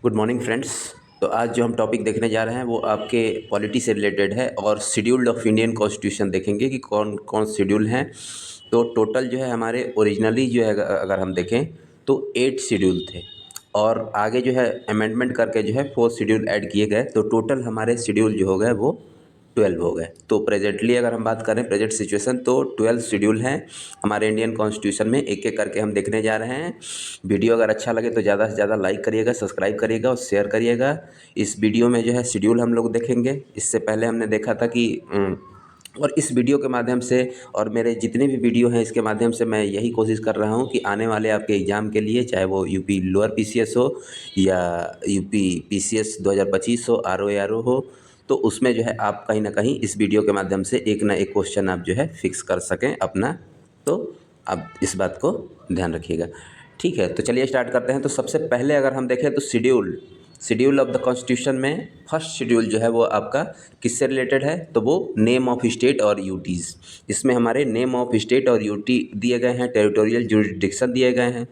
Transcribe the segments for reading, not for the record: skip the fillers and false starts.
Good morning friends. तो आज जो हम टॉपिक देखने जा रहे हैं वो आपके पॉलिटी से रिलेटेड है और शेड्यूल ऑफ इंडियन कॉन्स्टिट्यूशन देखेंगे कि कौन कौन शेड्यूल हैं। तो टोटल जो है हमारे ओरिजिनली जो है अगर हम देखें तो 8 शेड्यूल थे और आगे जो है अमेंडमेंट करके जो है 4 शेड्यूल ऐड किए गए, तो टोटल हमारे शेड्यूल जो हो गए वो 12 हो गए। तो प्रेजेंटली अगर हम बात करें प्रेजेंट सिचुएशन, तो 12 शेड्यूल हैं हमारे इंडियन कॉन्स्टिट्यूशन में। एक एक करके हम देखने जा रहे हैं। वीडियो अगर अच्छा लगे तो ज़्यादा से ज़्यादा लाइक करिएगा, सब्सक्राइब करिएगा और शेयर करिएगा। इस वीडियो में जो है शेड्यूल हम लोग देखेंगे। इससे पहले हमने देखा था कि और इस वीडियो के माध्यम से और मेरे जितने भी वीडियो हैं इसके माध्यम से मैं यही कोशिश कर रहा हूँ कि आने वाले आपके एग्ज़ाम के लिए, चाहे वो यूपी लोअर पीसीएस हो या यूपी पीसीएस 2025 हो, आरओ हो, तो उसमें जो है आप कहीं ना कहीं इस वीडियो के माध्यम से एक ना एक क्वेश्चन आप जो है फिक्स कर सकें अपना। तो आप इस बात को ध्यान रखिएगा। ठीक है, तो चलिए स्टार्ट करते हैं। तो सबसे पहले अगर हम देखें तो शेड्यूल ऑफ द कॉन्स्टिट्यूशन में फर्स्ट शेड्यूल जो है वो आपका किससे रिलेटेड है, तो वो नेम ऑफ स्टेट और यूटीज़। इसमें हमारे नेम ऑफ स्टेट और यूटी दिए गए हैं, टेरिटोरियल जुरिडिक्शन दिए गए हैं।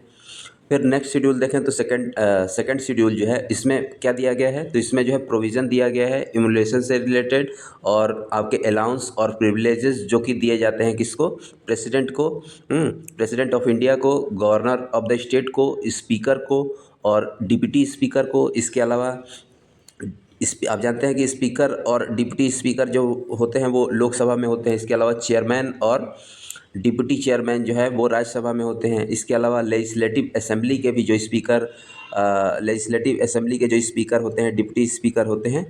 फिर नेक्स्ट शेड्यूल देखें तो सेकंड शेड्यूल जो है इसमें क्या दिया गया है, तो इसमें जो है प्रोविज़न दिया गया है इमुलेशन से रिलेटेड और आपके अलाउंस और प्रिविलेजेस जो कि दिए जाते हैं किसको, प्रेसिडेंट को, प्रेसिडेंट ऑफ इंडिया को, गवर्नर ऑफ द स्टेट को, स्पीकर को और डिप्टी स्पीकर को। इसके अलावा इस आप जानते हैं कि स्पीकर और डिप्टी स्पीकर जो होते हैं वो लोकसभा में होते हैं। इसके अलावा चेयरमैन और डिप्टी चेयरमैन जो है वो राज्यसभा में होते हैं। इसके अलावा लेजिस्लेटिव असेंबली के भी जो स्पीकर लेजिस्लेटिव असेंबली के जो स्पीकर होते हैं, डिप्टी स्पीकर होते हैं,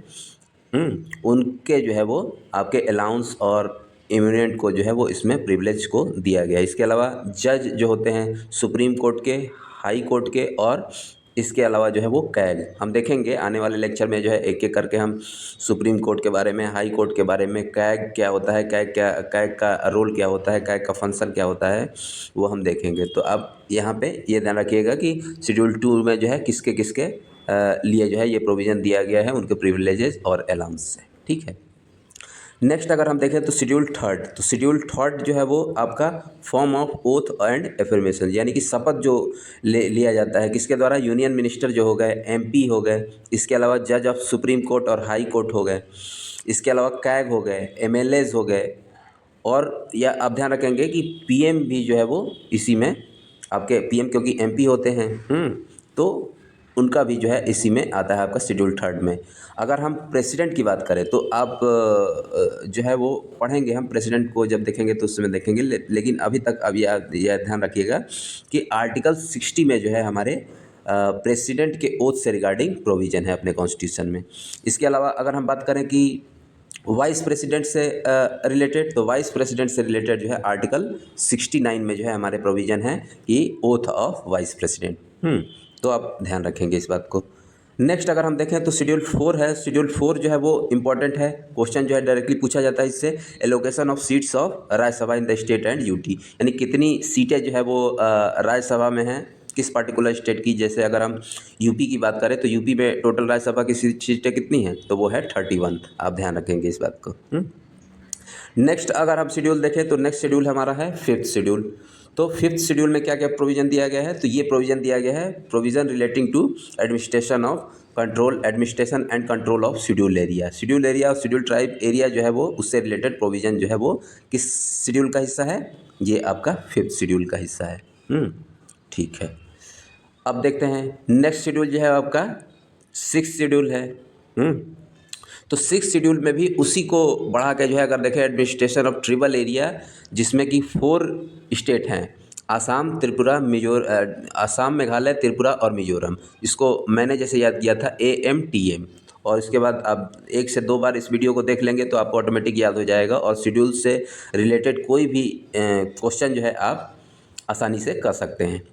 उनके जो है वो आपके अलाउंस और इम्यूनिटी को जो है वो इसमें प्रिविलेज को दिया गया है। इसके अलावा जज जो होते हैं सुप्रीम कोर्ट के, हाई कोर्ट के और इसके अलावा जो है वो कैग, हम देखेंगे आने वाले लेक्चर में जो है एक एक करके हम सुप्रीम कोर्ट के बारे में, हाई कोर्ट के बारे में, कैग क्या होता है, कैग का रोल क्या होता है, कैग का फंक्शन क्या होता है, वो हम देखेंगे। तो अब यहाँ पे ये ध्यान रखिएगा कि शेड्यूल 2 में जो है किसके किसके लिए जो है ये प्रोविज़न दिया गया है, उनके प्रिविलेजेस और अलाउंस से। ठीक है, नेक्स्ट अगर हम देखें तो शेड्यूल थर्ड जो है वो आपका form of oath and affirmation, यानी कि शपथ जो लिया जाता है किसके द्वारा, यूनियन मिनिस्टर जो हो गए, एमपी हो गए, इसके अलावा जज ऑफ सुप्रीम कोर्ट और हाई कोर्ट हो गए, इसके अलावा कैग हो गए, एमएलएज हो गए, और या आप ध्यान रखेंगे कि पीएम भी जो है वो इसी में आपके पीएम, क्योंकि एमपी होते हैं, तो उनका भी जो है इसी में आता है आपका शेड्यूल थर्ड में। अगर हम प्रेसिडेंट की बात करें तो आप जो है वो पढ़ेंगे, हम प्रेसिडेंट को जब देखेंगे तो उसमें देखेंगे, लेकिन अभी तक अब यह ध्यान रखिएगा कि आर्टिकल 60 में जो है हमारे प्रेसिडेंट के ओथ से रिगार्डिंग प्रोविज़न है अपने कॉन्स्टिट्यूशन में। इसके अलावा अगर हम बात करें कि वाइस प्रेसिडेंट से रिलेटेड, तो वाइस प्रेसिडेंट से रिलेटेड जो है आर्टिकल 69 में जो है हमारे प्रोविज़न है कि ओथ ऑफ वाइस प्रेसिडेंट। तो आप ध्यान रखेंगे इस बात को। नेक्स्ट अगर हम देखें तो शेड्यूल 4 है। शेड्यूल 4 जो है वो इम्पॉर्टेंट है, क्वेश्चन जो है डायरेक्टली पूछा जाता है इससे। Allocation of seats of Rajya Sabha in the state and UT, यानी कितनी सीटें जो है वो राज्यसभा में हैं किस पार्टिकुलर स्टेट की। जैसे अगर हम यूपी की बात करें तो यूपी में टोटल राज्यसभा की सीटें कितनी हैं, तो वो है 31। आप ध्यान रखेंगे इस बात को। नेक्स्ट अगर हम शेड्यूल देखें तो नेक्स्ट शेड्यूल हमारा है फिफ्थ शेड्यूल। तो फिफ्थ शेड्यूल में क्या क्या प्रोविज़न दिया गया है, तो ये प्रोविज़न दिया गया है provision relating to administration and control of schedule area. Schedule area और शेड्यूल ट्राइब एरिया जो है वो उससे रिलेटेड प्रोविज़न जो है वो किस शेड्यूल का हिस्सा है, ये आपका फिफ्थ शेड्यूल का हिस्सा है। ठीक है, अब देखते हैं नेक्स्ट शेड्यूल जो है आपका सिक्स शेड्यूल है। तो सिक्स शेड्यूल में भी उसी को बढ़ा के जो है अगर देखें एडमिनिस्ट्रेशन ऑफ ट्रिबल एरिया, जिसमें कि 4 स्टेट हैं, आसाम, त्रिपुरा, आसाम, मेघालय, त्रिपुरा और मिजोरम। इसको मैंने जैसे याद किया था AMTM, और इसके बाद आप 1 से 2 बार इस वीडियो को देख लेंगे तो आपको ऑटोमेटिक याद हो जाएगा और शेड्यूल से रिलेटेड कोई भी क्वेश्चन जो है आप आसानी से कर सकते हैं।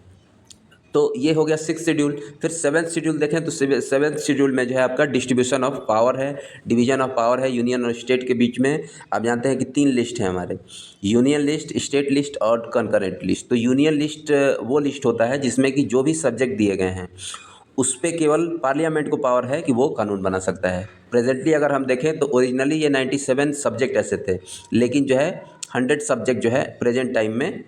तो ये हो गया सिक्स शेड्यूल। फिर सेवन्थ शेड्यूल देखें तो सेवन्थ शेड्यूल में जो है आपका डिस्ट्रीब्यूशन ऑफ पावर है, डिवीजन ऑफ पावर है यूनियन और स्टेट के बीच में। आप जानते हैं कि 3 लिस्ट है हमारे, यूनियन लिस्ट, स्टेट लिस्ट और कंकरेंट लिस्ट। तो यूनियन लिस्ट वो लिस्ट होता है जिसमें कि जो भी सब्जेक्ट दिए गए हैं उस पर केवल पार्लियामेंट को पावर है कि वो कानून बना सकता है। प्रेजेंटली अगर हम देखें तो ओरिजिनली ये 97 सब्जेक्ट ऐसे थे, लेकिन जो है 100 सब्जेक्ट जो है प्रेजेंट टाइम में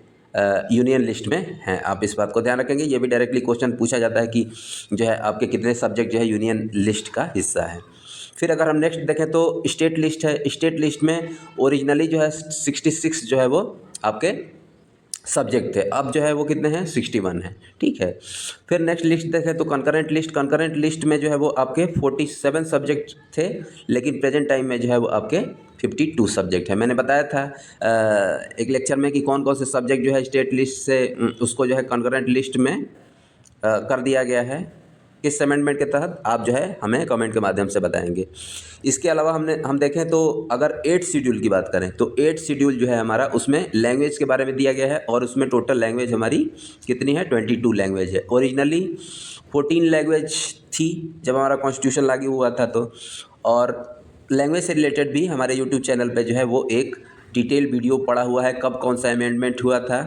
यूनियन लिस्ट में हैं। आप इस बात को ध्यान रखेंगे। ये भी डायरेक्टली क्वेश्चन पूछा जाता है कि जो है आपके कितने सब्जेक्ट जो है यूनियन लिस्ट का हिस्सा है। फिर अगर हम नेक्स्ट देखें तो स्टेट लिस्ट है। स्टेट लिस्ट में ओरिजिनली जो है 66 जो है वो आपके सब्जेक्ट थे, अब जो है वो कितने हैं 61 है, ठीक है। फिर नेक्स्ट लिस्ट देखें तो कंकरेंट लिस्ट। कंकरेंट लिस्ट में जो है वो आपके 47 सब्जेक्ट थे, लेकिन प्रेजेंट टाइम में जो है वो आपके 52 सब्जेक्ट है। मैंने बताया था एक लेक्चर में कि कौन कौन से सब्जेक्ट जो है स्टेट लिस्ट से उसको जो है कंकरेंट लिस्ट में कर दिया गया है, किस अमेंडमेंट के तहत, आप जो है हमें कमेंट के माध्यम से बताएंगे। इसके अलावा हम देखें तो अगर 8 शेड्यूल की बात करें तो 8 शेड्यूल जो है हमारा उसमें लैंग्वेज के बारे में दिया गया है, और उसमें टोटल लैंग्वेज हमारी कितनी है 22 लैंग्वेज है। ओरिजिनली 14 लैंग्वेज थी जब हमारा कॉन्स्टिट्यूशन लागू हुआ था तो, और लैंग्वेज से रिलेटेड भी हमारे यूट्यूब चैनल पर जो है वो एक डिटेल वीडियो पड़ा हुआ है, कब कौन सा अमेंडमेंट हुआ था।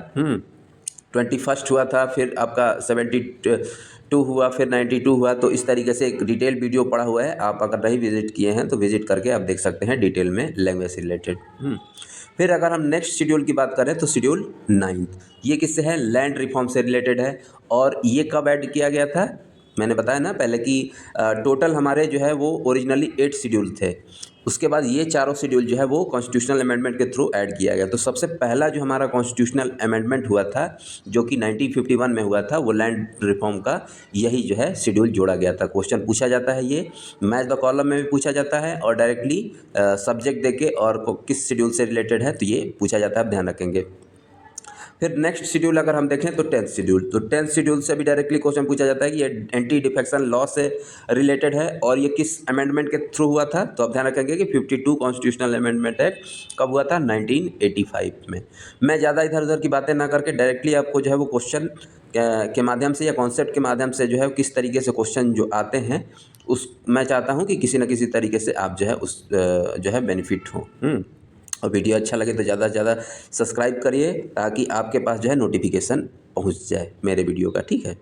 21 हुआ था, फिर आपका 72 हुआ, फिर 92 हुआ। तो इस तरीके से एक डिटेल वीडियो पड़ा हुआ है, आप अगर नहीं विजिट किए हैं तो विजिट करके आप देख सकते हैं डिटेल में लैंग्वेज से रिलेटेड। फिर अगर हम नेक्स्ट शेड्यूल की बात करें तो शेड्यूल 9, ये किससे है, लैंड रिफॉर्म से रिलेटेड है। और ये कब ऐड किया गया था, मैंने बताया ना पहले कि टोटल हमारे जो है वो ओरिजिनली 8 शेड्यूल थे, उसके बाद ये चारों शेड्यूल जो है वो कॉन्स्टिट्यूशनल अमेंडमेंट के थ्रू ऐड किया गया। तो सबसे पहला जो हमारा कॉन्स्टिट्यूशनल अमेंडमेंट हुआ था जो कि 1951 में हुआ था, वो लैंड रिफॉर्म का यही जो है शेड्यूल जोड़ा गया था। क्वेश्चन पूछा जाता है, ये मैच द कॉलम में भी पूछा जाता है, और डायरेक्टली सब्जेक्ट देके और किस शेड्यूल से रिलेटेड है तो ये पूछा जाता है, आप ध्यान रखेंगे। फिर नेक्स्ट शेड्यूल अगर हम देखें तो 10th शेड्यूल, तो 10th शेड्यूल से भी डायरेक्टली क्वेश्चन पूछा जाता है कि ये एंटी डिफेक्शन लॉ से रिलेटेड है, और ये किस अमेंडमेंट के थ्रू हुआ था। तो आप ध्यान रखेंगे कि 52 कॉन्स्टिट्यूशनल अमेंडमेंट एक्ट कब हुआ था, 1985 में। मैं ज़्यादा इधर उधर की बातें ना करके डायरेक्टली आपको जो है वो क्वेश्चन के माध्यम से या कॉन्सेप्ट के माध्यम से जो है किस तरीके से क्वेश्चन जो आते हैं उस मैं चाहता हूँ कि किसी न किसी तरीके से आप जो है उस जो है बेनिफिट हो। और वीडियो अच्छा लगे तो ज़्यादा से ज़्यादा सब्सक्राइब करिए, ताकि आपके पास जो है नोटिफिकेशन पहुंच जाए मेरे वीडियो का, ठीक है।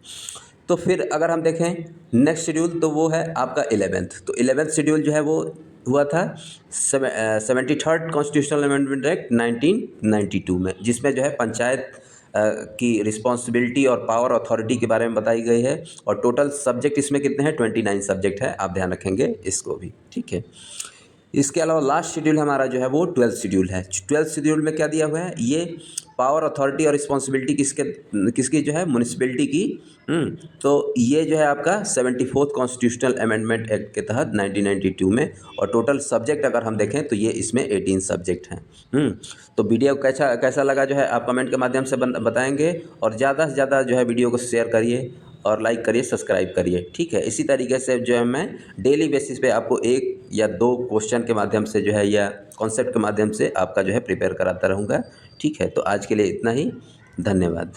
तो फिर अगर हम देखें नेक्स्ट शेड्यूल तो वो है आपका 11th। तो 11th शेड्यूल जो है वो हुआ था 73rd कॉन्स्टिट्यूशनल अमेंडमेंट एक्ट 1992 में, जिसमें जो है पंचायत की रिस्पॉन्सिबिलिटी और पावर अथॉरिटी के बारे में बताई गई है। और टोटल सब्जेक्ट इसमें कितने हैं, 29 सब्जेक्ट है, आप ध्यान रखेंगे इसको भी, ठीक है। इसके अलावा लास्ट शेड्यूल हमारा जो है वो 12th शेड्यूल है। 12th शेड्यूल में क्या दिया हुआ है, ये पावर अथॉरिटी और रिस्पॉन्सिबिलिटी किसकी जो है, म्यूनिसिपैलिटी की। तो ये जो है आपका 74th कॉन्स्टिट्यूशनल अमेंडमेंट एक्ट के तहत 1992 में, और टोटल सब्जेक्ट अगर हम देखें तो ये इसमें 18 सब्जेक्ट हैं। तो वीडियो कैसा लगा जो है आप कमेंट के माध्यम से बताएंगे, और ज़्यादा से ज़्यादा जो है वीडियो को शेयर करिए और लाइक करिए, सब्सक्राइब करिए, ठीक है। इसी तरीके से जो है मैं डेली बेसिस पे आपको 1 या 2 क्वेश्चन के माध्यम से जो है या कॉन्सेप्ट के माध्यम से आपका जो है प्रिपेयर कराता रहूँगा, ठीक है। तो आज के लिए इतना ही, धन्यवाद।